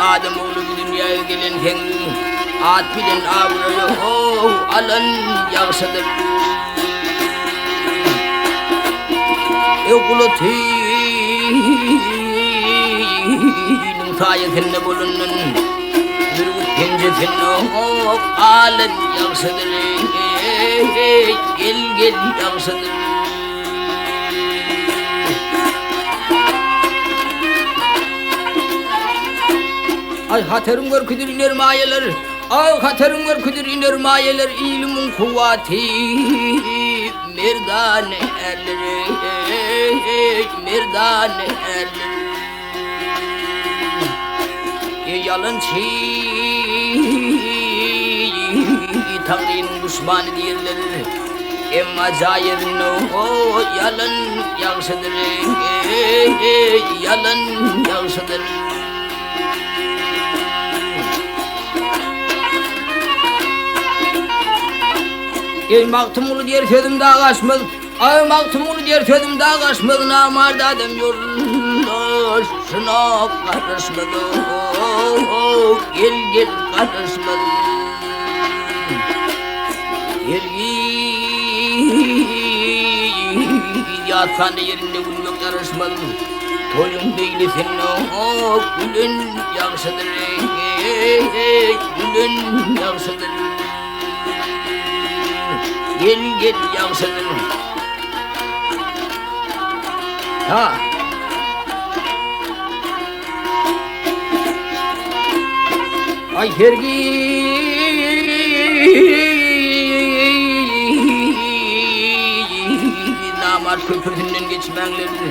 Adem oğlu dünyaya gelirken at bilen avroyu alan yağsadır. Okulu tüynün tayetinde bulunun bir pencefinne alan yağsadır. Gel gel yağsadır. Ay haterim var küdür iner mayeler. Ay haterim var küdür iner mayeler. İlmin kuvveti merdane erleri, merdane erleri. Yalan Tanrı'nın düşmanı diyorlar. Emma zahirin o yalan yansıdır. Yalan yansıdır. Ey maktumunu diğer sözüm daha kaçmaz. Ay maktumunu diğer sözüm daha kaçmaz. Namarda adam yollaşına karışmadı. Gel gel karışmadı. Gel gel yatağında yerinde gülmek karışmadı. Toyun değil senin gülün yaksıdır. Gülün yaksıdır. Gel gel yansıdır. Ha. Ay hergi namar köprüsünden geçmenlerdi.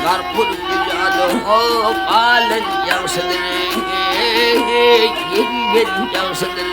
Karpuz güzadı hop alen yansıdır. Gel gel yansıdır.